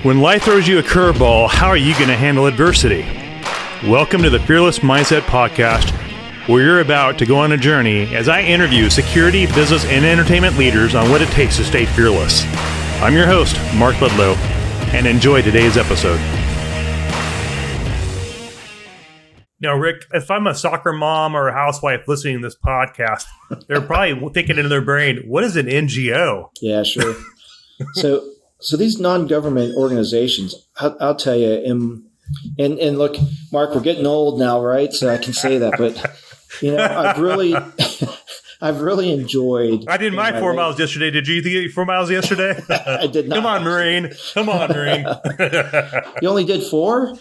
When life throws you a curveball, how are you going to handle adversity? Welcome to the Fearless Mindset Podcast, where you're about to go on a journey as I interview security, business, and entertainment leaders on what it takes to stay fearless. I'm your host, Mark Ludlow, and enjoy today's episode. Now, Rick, if I'm a soccer mom or a housewife listening to this podcast, they're probably thinking in their brain, what is an NGO? Yeah, sure. So these non-government organizations, I'll tell you, and look, Mark, we're getting old now, right? So I can say that, but I've really enjoyed. I did my 4 miles yesterday. Did you do 4 miles yesterday? I did not. Come on, Marine. You only did 4?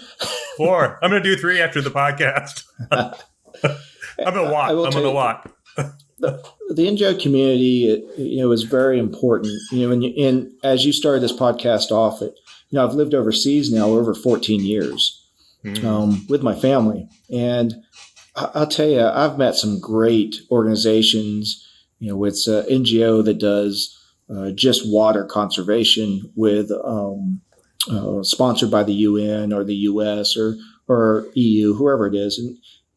4. I'm going to do 3 after the podcast. I'm going to walk. The NGO community, is very important. And as you started this podcast off, I've lived overseas now over 14 years with my family, and I'll tell you, I've met some great organizations. It's an NGO that does just water conservation with sponsored by the UN or the US or EU, whoever it is,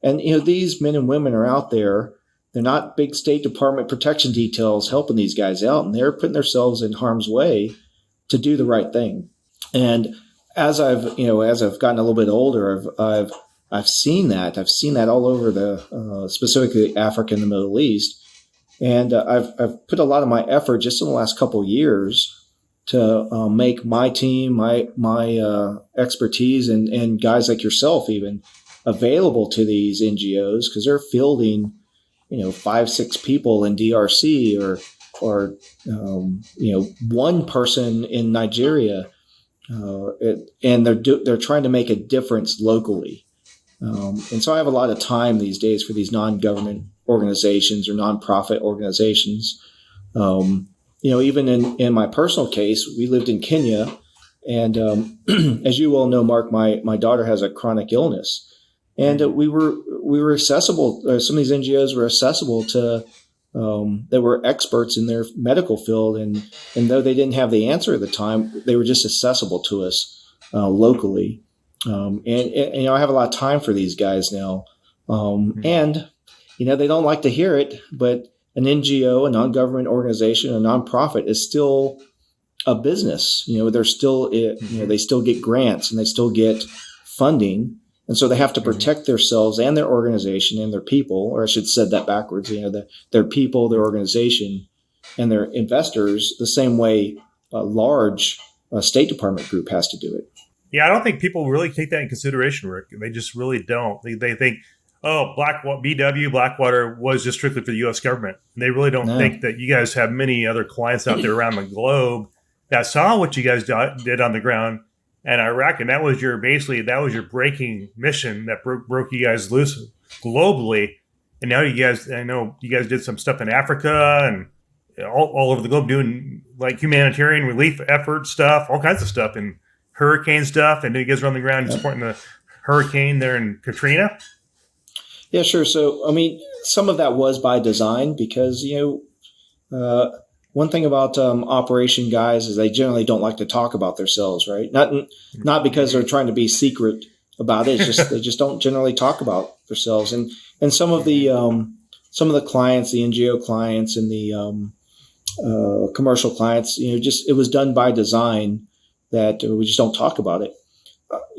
and these men and women are out there. They're not big State Department protection details helping these guys out, and they're putting themselves in harm's way to do the right thing. And as I've gotten a little bit older, I've seen that. I've seen that all over specifically Africa and the Middle East, and I've put a lot of my effort just in the last couple of years to make my team, my expertise, and guys like yourself even available to these NGOs, because they're fielding 5-6 people in DRC or one person in Nigeria, and they're trying to make a difference locally. And so I have a lot of time these days for these non-government organizations or nonprofit organizations. Even in my personal case, we lived in Kenya, and as you well know, Mark, my daughter has a chronic illness. And we were accessible. Some of these NGOs were accessible to that were experts in their medical field, and though they didn't have the answer at the time, they were just accessible to us locally. And I have a lot of time for these guys now, and they don't like to hear it, but an NGO, a non-government organization, a nonprofit is still a business. They're still they still get grants and they still get funding. And so they have to protect themselves and their organization and their people, or I should have said that backwards, their people, their organization, and their investors the same way a large State Department group has to do it. Yeah, I don't think people really take that in consideration, Rick. They just really don't. They think, Blackwater was just strictly for the U.S. government. And they really don't think that you guys have many other clients out there around the globe that saw what you guys did on the ground in Iraq, and that was your breaking mission that broke you guys loose globally. And now I know you guys did some stuff in Africa and all over the globe doing like humanitarian relief effort stuff, all kinds of stuff, and hurricane stuff. And you guys are on the ground supporting the hurricane there in Katrina. Yeah, sure. So, some of that was by design because, one thing about operation guys is they generally don't like to talk about themselves, right? Not because they're trying to be secret about it. It's just they just don't generally talk about themselves. And some of the clients, the NGO clients, and the commercial clients, it was done by design that we just don't talk about it.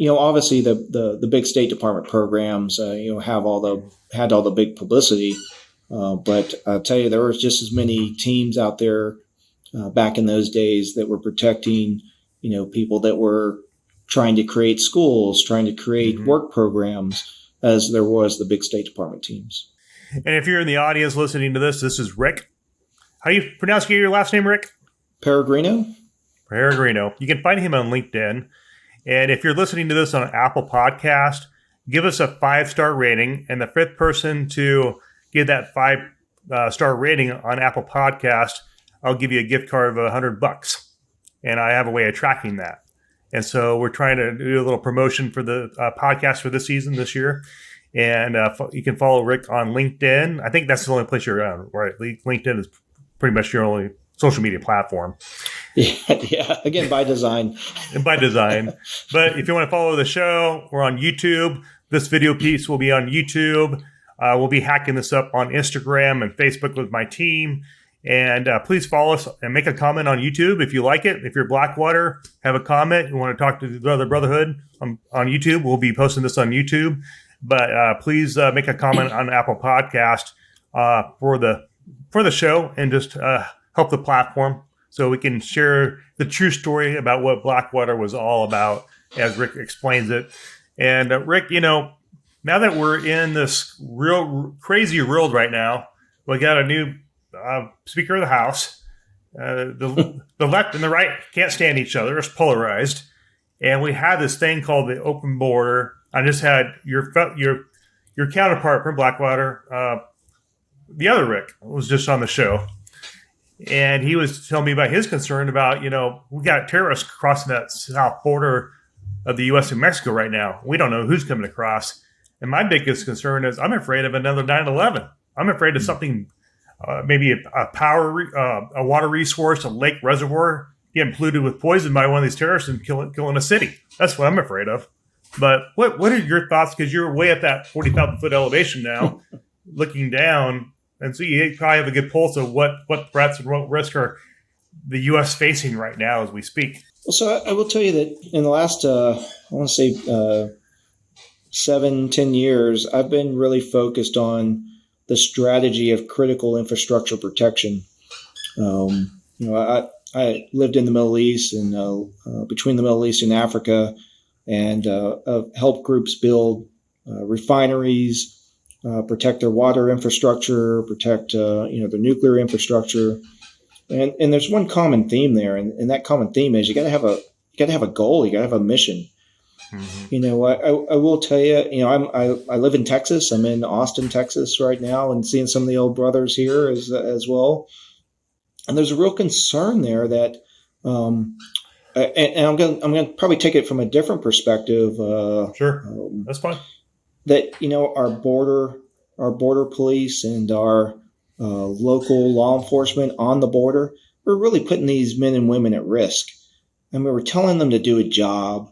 Obviously the big State Department programs, had all the big publicity. But I'll tell you, there was just as many teams out there back in those days that were protecting, people that were trying to create schools, trying to create work programs, as there was the big State Department teams. And if you're in the audience listening to this is Ric. How do you pronounce your last name, Ric? Peregrino. You can find him on LinkedIn. And if you're listening to this on Apple Podcast, give us a 5-star rating. And the 5th person to give that 5-star rating on Apple Podcast, I'll give you a gift card of $100. And I have a way of tracking that. And so we're trying to do a little promotion for the podcast for this year. And you can follow Ric on LinkedIn. I think that's the only place you're around, right? LinkedIn is pretty much your only social media platform. Yeah. Again, by design. And by design. But if you want to follow the show, we're on YouTube. This video piece will be on YouTube. We'll be hacking this up on Instagram and Facebook with my team. And please follow us and make a comment on YouTube if you like it. If you're Blackwater, have a comment. You want to talk to the Brotherhood on YouTube, we'll be posting this on YouTube. But please make a comment on Apple Podcast for the show and just help the platform so we can share the true story about what Blackwater was all about as Rick explains it. And Rick, now that we're in this real crazy world right now, we got a new Speaker of the House. The left and the right can't stand each other. It's polarized. And we have this thing called the open border. I just had your counterpart from Blackwater, the other Rick, was just on the show. And he was telling me about his concern about, we got terrorists crossing that south border of the U.S. and Mexico right now. We don't know who's coming across. And my biggest concern is I'm afraid of another 9/11. I'm afraid of something, maybe a water resource, a lake reservoir getting polluted with poison by one of these terrorists and killing a city. That's what I'm afraid of. But what are your thoughts? Because you're way at that 40,000 foot elevation now, looking down. And so you probably have a good pulse of what threats and what risks are the U.S. facing right now as we speak. Well, so I will tell you that in the last, I want to say 7-10 years, I've been really focused on the strategy of critical infrastructure protection. I lived in the Middle East and between the Middle East and Africa, and helped groups build refineries, protect their water infrastructure, protect their nuclear infrastructure, and there's one common theme there, and that common theme is you got to have a goal, you got to have a mission. Mm-hmm. I will tell you, I live in Texas. I'm in Austin, Texas right now, and seeing some of the old brothers here as well. And there's a real concern there that, and I'm going to probably take it from a different perspective. Sure, that's fine. That our border police and our local law enforcement on the border, we're really putting these men and women at risk. I mean, we're telling them to do a job,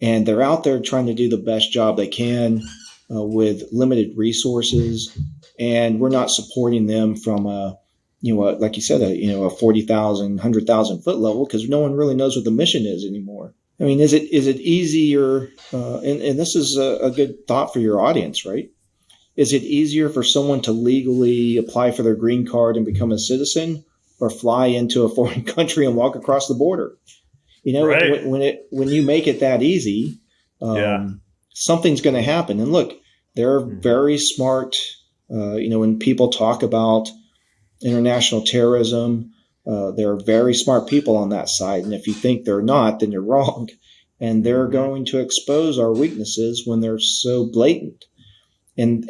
and they're out there trying to do the best job they can with limited resources, and we're not supporting them from like you said, a 40,000, 100,000 foot level, because no one really knows what the mission is anymore. I mean, is it easier? And this is a good thought for your audience, right? Is it easier for someone to legally apply for their green card and become a citizen, or fly into a foreign country and walk across the border? Right. When you make it that easy, something's going to happen. And look, there are very smart. When people talk about international terrorism, there are very smart people on that side. And if you think they're not, then you're wrong. And they're going to expose our weaknesses when they're so blatant. And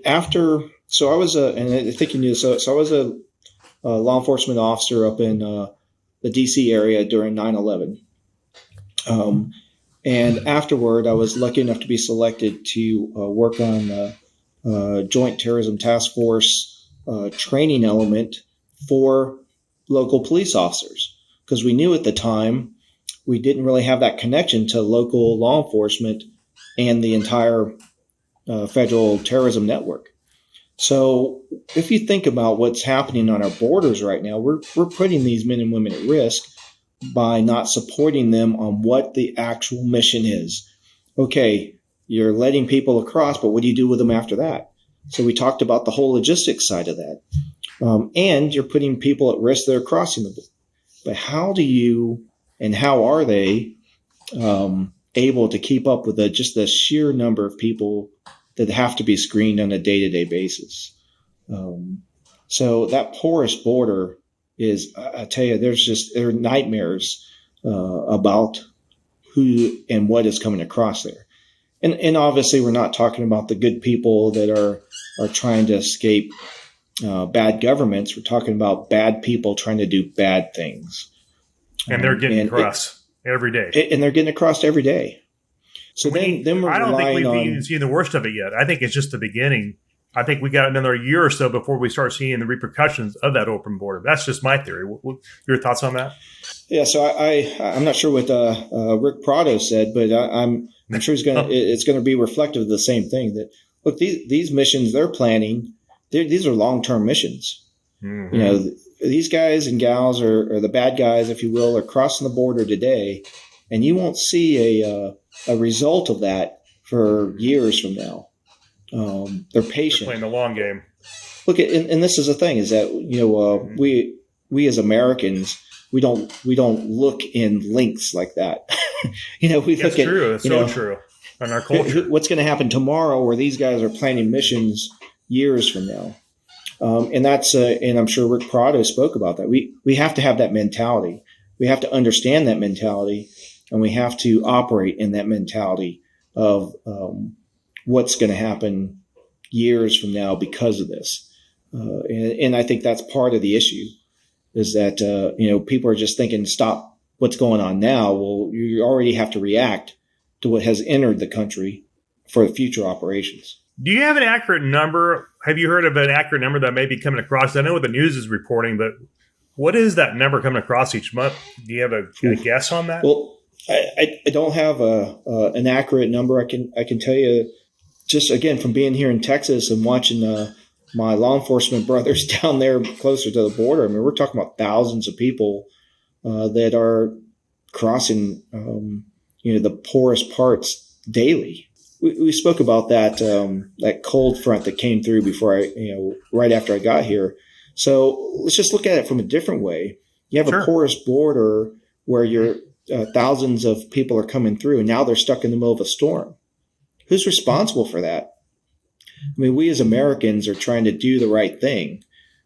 after, so I was and I think you knew, so I was a law enforcement officer up in the DC area during 9/11. And afterward, I was lucky enough to be selected to work on the Joint Terrorism Task Force training element for local police officers, because we knew at the time we didn't really have that connection to local law enforcement and the entire federal terrorism network. So if you think about what's happening on our borders right now, we're putting these men and women at risk by not supporting them on what the actual mission is. Okay, you're letting people across, but what do you do with them after that? So we talked about the whole logistics side of that. And you're putting people at risk that are crossing the border. But how do you and how are they able to keep up with just the sheer number of people that have to be screened on a day-to-day basis? So that porous border is, I tell you, there are nightmares about who and what is coming across there. And obviously we're not talking about the good people that are trying to escape bad governments. We're talking about bad people trying to do bad things. And they're getting across every day. And they're getting across every day. So then we're I don't think we've on, even seen the worst of it yet. I think it's just the beginning. I think we got another year or so before we start seeing the repercussions of that open border. That's just my theory. Your thoughts on that? Yeah, so I'm not sure what Ric Prado said, but I'm sure it's gonna be reflective of the same thing. That look, these missions they're planning, these are long-term missions. Mm-hmm. You know, these guys and gals or the bad guys, if you will, are crossing the border today, and you won't see a result of that for years from now. They're patient. They're playing the long game. Look, and this is the thing: is that we as Americans we don't look in links like that. We That's look true. at That's so true in our culture. What's going to happen tomorrow, where these guys are planning missions years from now. And that's and I'm sure Ric Prado spoke about that. We have to have that mentality. We have to understand that mentality, and we have to operate in that mentality of what's going to happen years from now because of this. And I think that's part of the issue is that people are just thinking, stop what's going on now. Well, you already have to react to what has entered the country for future operations. Do you have an accurate number? Have you heard of an accurate number that may be coming across? I know what the news is reporting, but what is that number coming across each month? Do you have a guess on that? Well, I don't have an accurate number. I can tell you just, again, from being here in Texas and watching my law enforcement brothers down there closer to the border. I mean, we're talking about thousands of people that are crossing, the poorest parts daily. We spoke about that cold front that came through before right after I got here. So let's just look at it from a different way. You have a porous border where you're thousands of people are coming through, and now they're stuck in the middle of a storm. Who's responsible for that? I mean, we as Americans are trying to do the right thing,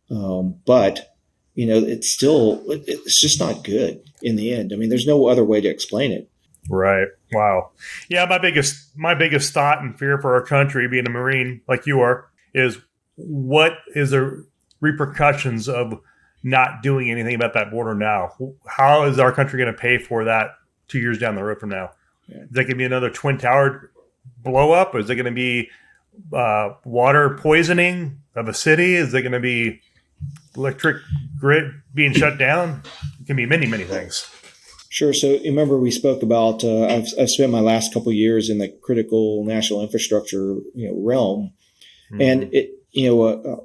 but it's just not good in the end. I mean, there's no other way to explain it. Right. Wow. Yeah. My biggest thought and fear for our country, being a Marine like you are, is what is the repercussions of not doing anything about that border now? How is our country going to pay for that 2 years down the road from now? Yeah. Is that going to be another Twin Tower blow up? Is it going to be water poisoning of a city? Is it going to be electric grid being shut down? It can be many, many things. Sure. So remember we spoke about I've spent my last couple of years in the critical national infrastructure realm, and it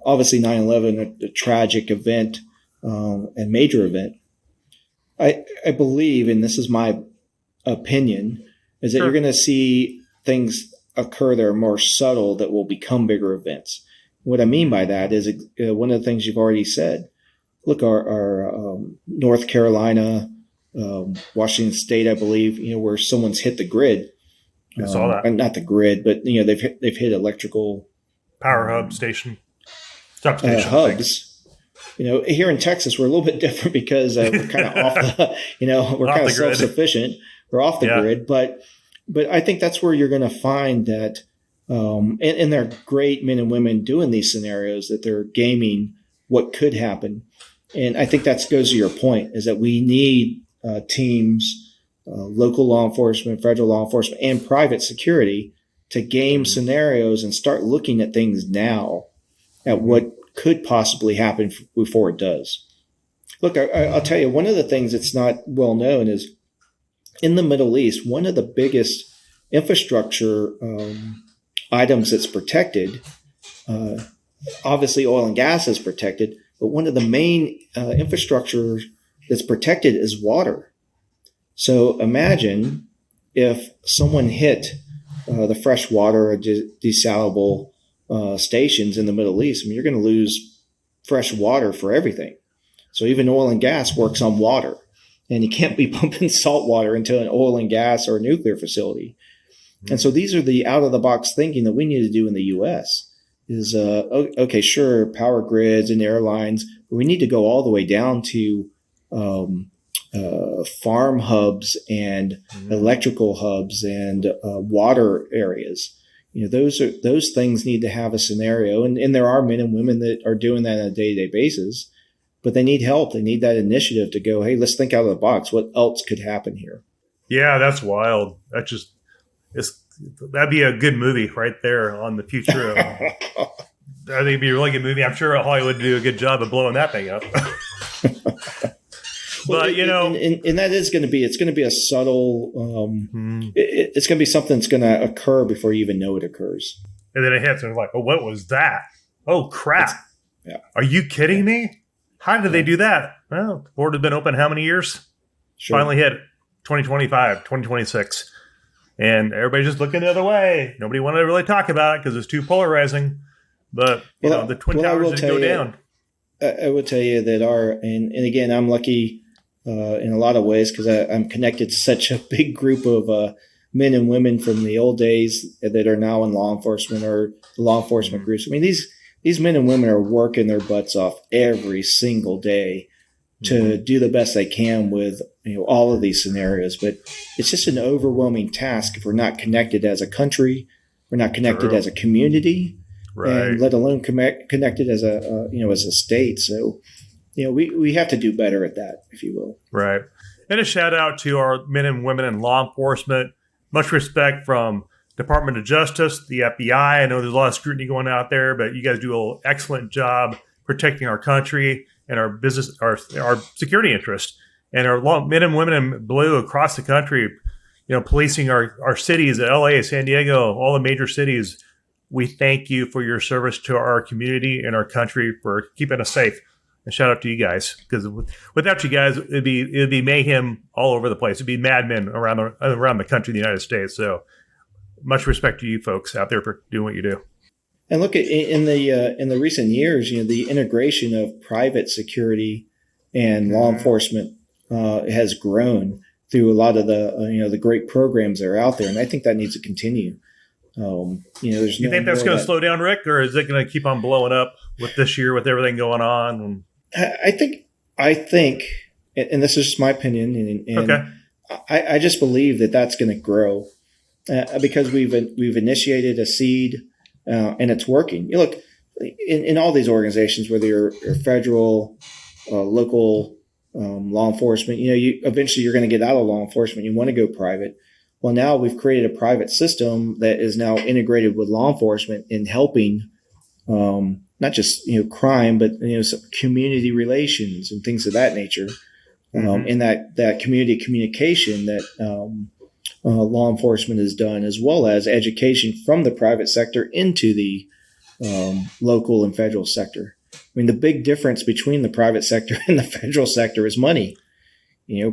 obviously 9/11 a tragic event and major event. I believe, and this is my opinion, is that you're going to see things occur that are more subtle that will become bigger events. What I mean by that is one of the things you've already said. Look, our North Carolina. Washington State, I believe, where someone's hit the grid. I saw that. Not the grid, but they've hit electrical power hub station, substation hubs. Here in Texas, we're a little bit different because we're kind of off the, we're kind of self-sufficient. We're off the grid, but I think that's where you're going to find that, and they're great men and women doing these scenarios that they're gaming what could happen, and I think that goes to your point is that we need teams, local law enforcement, federal law enforcement, and private security to game scenarios and start looking at things now at what could possibly happen before it does. Look, I'll tell you, one of the things that's not well known is in the Middle East, one of the biggest infrastructure items that's protected, obviously oil and gas is protected, but one of the main infrastructure that's protected is water. So imagine if someone hit the fresh water or desalable stations in the Middle East. I mean, you're going to lose fresh water for everything. So even oil and gas works on water. And you can't be pumping salt water into an oil and gas or a nuclear facility. Mm-hmm. And so these are the out-of-the-box thinking that we need to do in the U.S. is, okay, sure, power grids and airlines, but we need to go all the way down to farm hubs and electrical hubs and water areas. Those things need to have a scenario, and there are men and women that are doing that on a day-to-day basis, but they need help. They need that initiative to go, hey, let's think out of the box. What else could happen here? Yeah, that's wild. That'd be a good movie right there on the future of I think it'd be a really good movie. I'm sure Hollywood would do a good job of blowing that thing up. But and that is going to be, it's going to be a subtle, it's going to be something that's going to occur before you even know it occurs. And then it hits and it's like, oh, what was that? Oh, crap. Are you kidding me? How did they do that? Well, the board has been open how many years? Sure. Finally hit 2025, 2026. And everybody's just looking the other way. Nobody wanted to really talk about it because it's too polarizing. But, the Twin Towers didn't go down. I would tell you that and again, I'm lucky in a lot of ways because I'm connected to such a big group of men and women from the old days that are now in law enforcement or law enforcement groups. I mean, these men and women are working their butts off every single day to do the best they can with all of these scenarios. But it's just an overwhelming task if we're not connected as a country, we're not connected as a community. Right. And let alone connected as as a state. So, we have to do better at that, if you will. Right. And a shout out to our men and women in law enforcement. Much respect from Department of Justice, the FBI. I know there's a lot of scrutiny going out there, but you guys do an excellent job protecting our country and our business, our security interests, and our men and women in blue across the country. Policing our cities, LA, San Diego, all the major cities. We thank you for your service to our community and our country for keeping us safe. And shout out to you guys, because without you guys, it'd be mayhem all over the place. It'd be madmen around the country, the United States. So much respect to you folks out there for doing what you do. And look, in the recent years, the integration of private security and law enforcement has grown through a lot of the great programs that are out there, and I think that needs to continue. There's you think that's going to slow down, Rick, or is it going to keep on blowing up with this year with everything going on? I think, and this is just my opinion, and okay. I just believe that that's going to grow because we've initiated a seed and it's working. Look, in all these organizations, whether you're federal, local, law enforcement, eventually you're going to get out of law enforcement. You want to go private. Well, now we've created a private system that is now integrated with law enforcement in helping not just crime, but some community relations and things of that nature, and that community communication that law enforcement has done, as well as education from the private sector into the local and federal sector. I mean, the big difference between the private sector and the federal sector is money.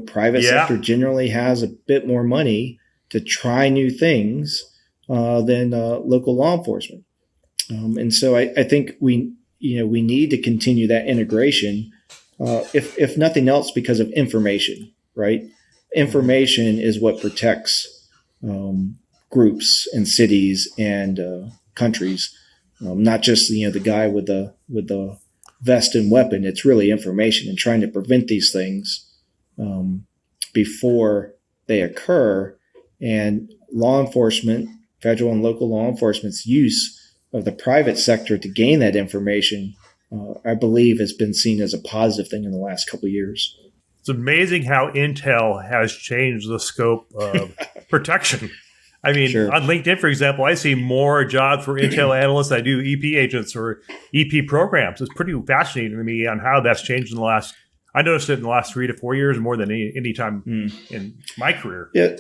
Private sector generally has a bit more money to try new things than local law enforcement. And so I think we need to continue that integration, if nothing else, because of information, right? Information is what protects groups and cities and countries, not just the guy with the vest and weapon. It's really information and trying to prevent these things before they occur. And law enforcement, federal and local law enforcement's use of the private sector to gain that information, I believe, has been seen as a positive thing in the last couple of years. It's amazing how Intel has changed the scope of protection. I mean, on LinkedIn, for example, I see more jobs for Intel analysts than I do EP agents or EP programs. It's pretty fascinating to me on how that's changed in the last. I noticed it in the last 3 to 4 years more than any time in my career. Yeah.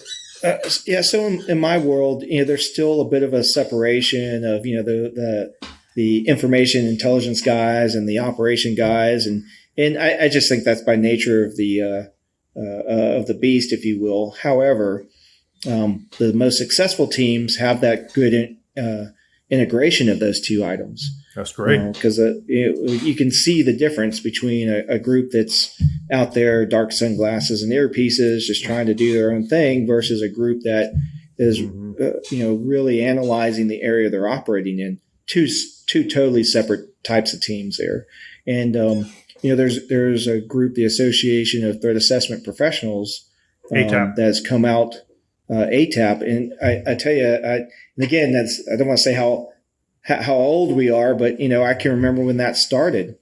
So in my world, there's still a bit of a separation of the information intelligence guys and the operation guys, and I just think that's by nature of the beast, if you will. However, the most successful teams have that good integration of those two items. That's great. Because you can see the difference between a group that's out there, dark sunglasses and earpieces, just trying to do their own thing, versus a group that is, really analyzing the area they're operating in. Two totally separate types of teams there. And, there's a group, the Association of Threat Assessment Professionals, that has come out, ATAP. And I tell you, and again, I don't want to say how old we are, but, I can remember when that started.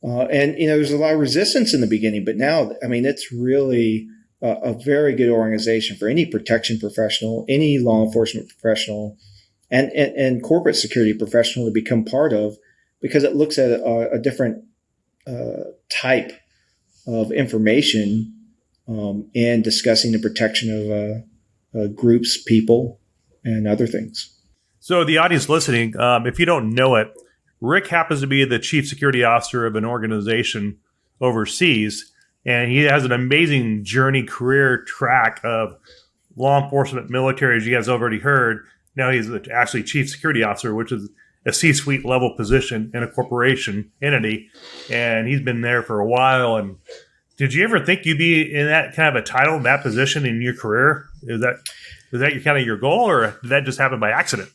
And there's a lot of resistance in the beginning, but now, I mean, it's really a very good organization for any protection professional, any law enforcement professional, and corporate security professional to become part of, because it looks at a different type of information in discussing the protection of groups, people, and other things. So the audience listening, if you don't know it, Ric happens to be the chief security officer of an organization overseas, and he has an amazing journey career track of law enforcement, military, as you guys already heard. Now he's actually chief security officer, which is a C-suite level position in a corporation entity, and he's been there for a while. And did you ever think you'd be in that kind of a title, in that position in your career? Is that your kind of your goal, or did that just happen by accident?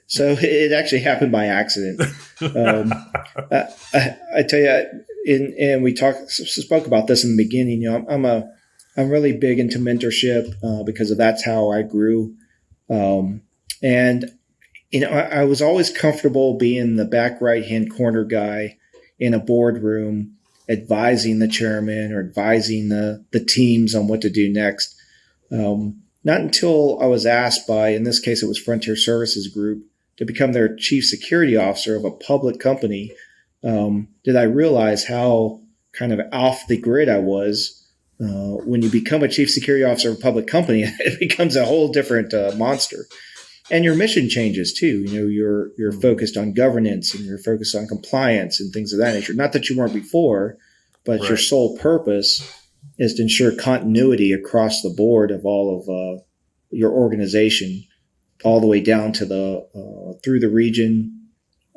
So it actually happened by accident. I tell you, and we spoke about this in the beginning. You know, I'm really big into mentorship because that's how I grew. And you know, I was always comfortable being the back right-hand corner guy in a boardroom, advising the chairman or advising the teams on what to do next. Not until I was asked by, in this case, it was Frontier Services Group, to become their chief security officer of a public company, did I realize how kind of off the grid I was. When you become a chief security officer of a public company, it becomes a whole different monster. And your mission changes too. You know, you're focused on governance and you're focused on compliance and things of that nature. Not that you weren't before, but right. Your sole purpose is to ensure continuity across the board of all of your organization, all the way down to through the region,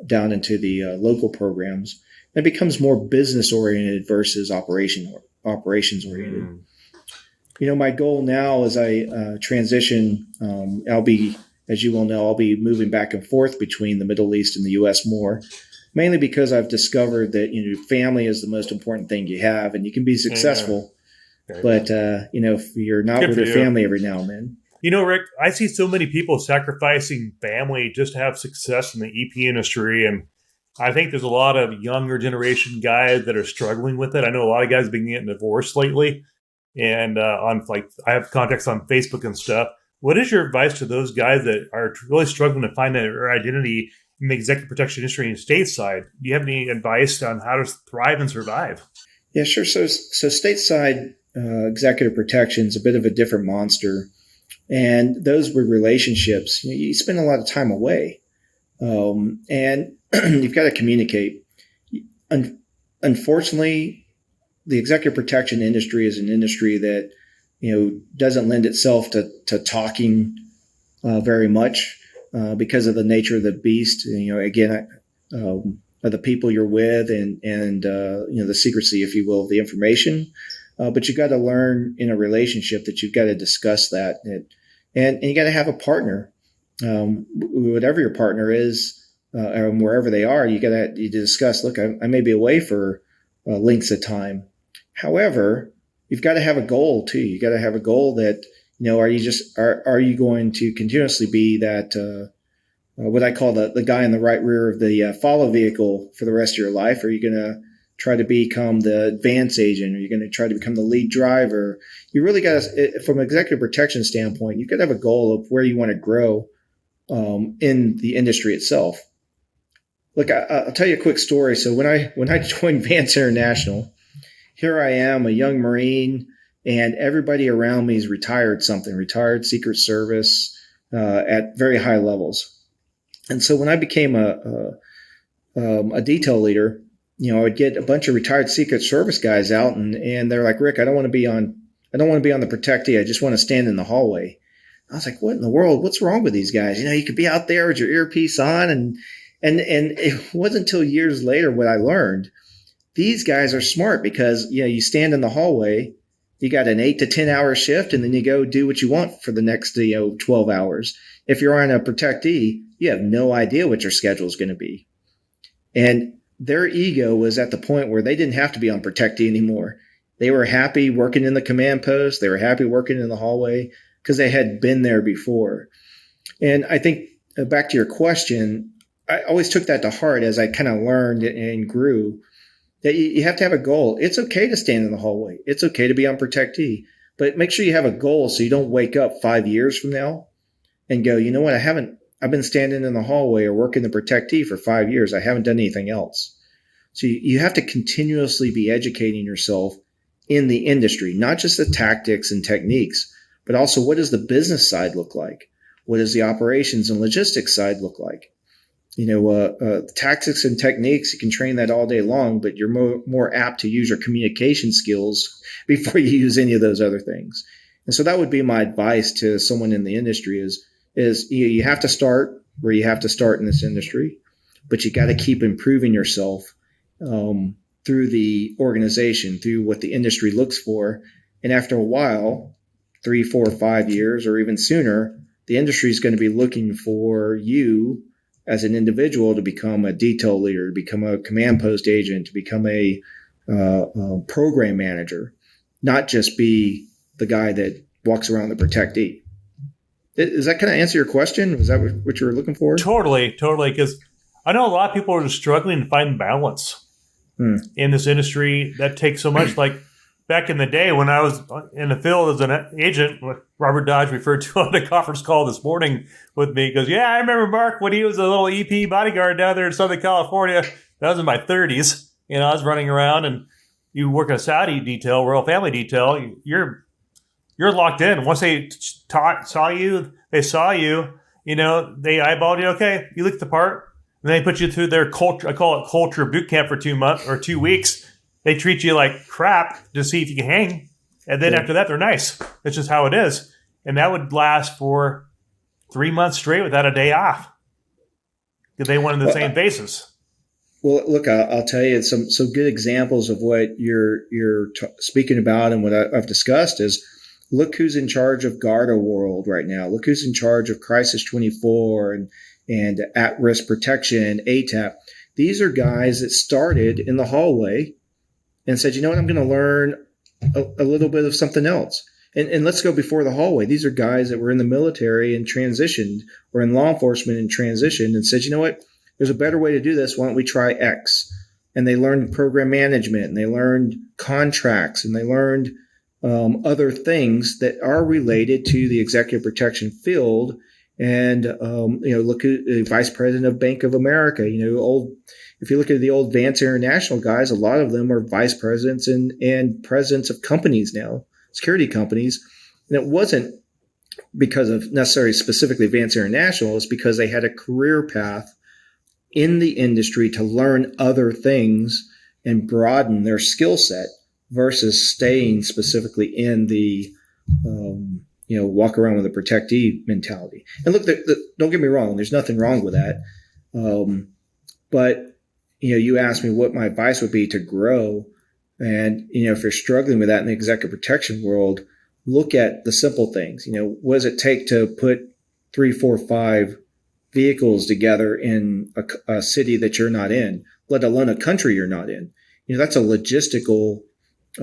down into the local programs. It becomes more business oriented versus operations oriented. Mm. You know, my goal now as I transition, I'll be, as you well know, I'll be moving back and forth between the Middle East and the U.S. more, mainly because I've discovered that, you know, family is the most important thing you have, and you can be successful, but you know, if you're not with your family every now and then. You know, Ric, I see so many people sacrificing family just to have success in the EP industry, and I think there's a lot of younger generation guys that are struggling with it. I know a lot of guys have been getting divorced lately, and I have contacts on Facebook and stuff. What is your advice to those guys that are really struggling to find their identity in the executive protection industry and stateside? Do you have any advice on how to thrive and survive? Yeah, sure. So stateside executive protection is a bit of a different monster, and those were relationships. You spend a lot of time away, and you've got to communicate. Unfortunately, the executive protection industry is an industry that, you know, doesn't lend itself to talking very much because of the nature of the beast. You know, again, of the people you're with, and you know, the secrecy, if you will, of the information. But you got to learn in a relationship that you've got to discuss that, and you got to have a partner, whatever your partner is. And wherever they are, you discuss, look, I may be away for lengths of time. However, you've got to have a goal too. You got to have a goal that, you know, are you going to continuously be that, what I call the guy in the right rear of the follow vehicle for the rest of your life? Or are you going to try to become the advance agent? Are you going to try to become the lead driver? You really got to, from an executive protection standpoint, you've got to have a goal of where you want to grow in the industry itself. Look, I'll tell you a quick story. So when I joined Vance International, here I am, a young Marine, and everybody around me is retired Secret Service at very high levels. And so when I became a detail leader, you know, I would get a bunch of retired Secret Service guys out, and they're like, Ric, I don't want to be on the protectee. I just want to stand in the hallway. I was like, what in the world? What's wrong with these guys? You know, you could be out there with your earpiece on, and it wasn't until years later what I learned. These guys are smart because, you know, you stand in the hallway, you got an 8 to 10 hour shift, and then you go do what you want for the next, 12 hours. If you're on a protectee, you have no idea what your schedule is going to be. And their ego was at the point where they didn't have to be on protectee anymore. They were happy working in the command post. They were happy working in the hallway because they had been there before. And I think back to your question, I always took that to heart as I kind of learned and grew, that you have to have a goal. It's okay to stand in the hallway. It's okay to be on protectee, but make sure you have a goal so you don't wake up 5 years from now and go, you know what, I haven't I've been standing in the hallway or working the protectee for 5 years. I haven't done anything else. So you have to continuously be educating yourself in the industry, not just the tactics and techniques, but also what does the business side look like? What does the operations and logistics side look like? Tactics and techniques, you can train that all day long, but you're more apt to use your communication skills before you use any of those other things. And so that would be my advice to someone in the industry is you have to start where you have to start in this industry, but you got to keep improving yourself through the organization, through what the industry looks for. And after a while, 3, 4, 5 years, or even sooner, the industry is going to be looking for you as an individual to become a detail leader, to become a command post agent, to become a program manager, not just be the guy that walks around the protectee. Does that kind of answer your question? Was that what you were looking for? Totally. Because I know a lot of people are struggling to find balance in this industry that takes so much. Like back in the day when I was in the field as an agent, what Robert Dodge referred to on the conference call this morning with me, he goes, "Yeah, I remember Mark when he was a little EP bodyguard down there in Southern California. That was in my 30s. I was running around, and you work a Saudi detail, royal family detail, you're locked in. Once they saw you, they eyeballed you. Okay, you look the part. And they put you through their culture. I call it culture boot camp for 2 months or 2 weeks. They treat you like crap to see if you can hang. And then after that, they're nice. It's just how it is. And that would last for 3 months straight without a day off. Because they wanted the same basis. Well, look, I'll tell you some good examples of what you're speaking about and what I've discussed is look who's in charge of Garda World right now. Look who's in charge of Crisis 24 and at-risk protection, ATAP. These are guys that started in the hallway and said, you know what, I'm going to learn a little bit of something else. And let's go before the hallway. These are guys that were in the military and transitioned or in law enforcement and transitioned and said, you know what, there's a better way to do this. Why don't we try X? And they learned program management and they learned contracts and they learned other things that are related to the executive protection field. And, look at the vice president of Bank of America, if you look at the old Vance International guys, a lot of them are vice presidents and presidents of companies now, security companies. And it wasn't because of necessarily specifically Vance International. It's because they had a career path in the industry to learn other things and broaden their skill set versus staying specifically in the, walk around with a protectee mentality. And look, don't get me wrong. There's nothing wrong with that. But, you asked me what my advice would be to grow. And, if you're struggling with that in the executive protection world, look at the simple things. What does it take to put 3, 4, 5 vehicles together in a city that you're not in, let alone a country you're not in? That's a logistical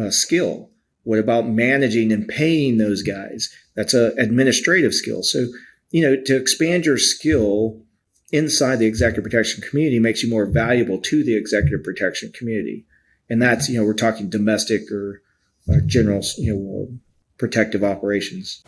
skill. What about managing and paying those guys? That's an administrative skill. So, to expand your skill inside the executive protection community makes you more valuable to the executive protection community. And that's, we're talking domestic or general, protective operations.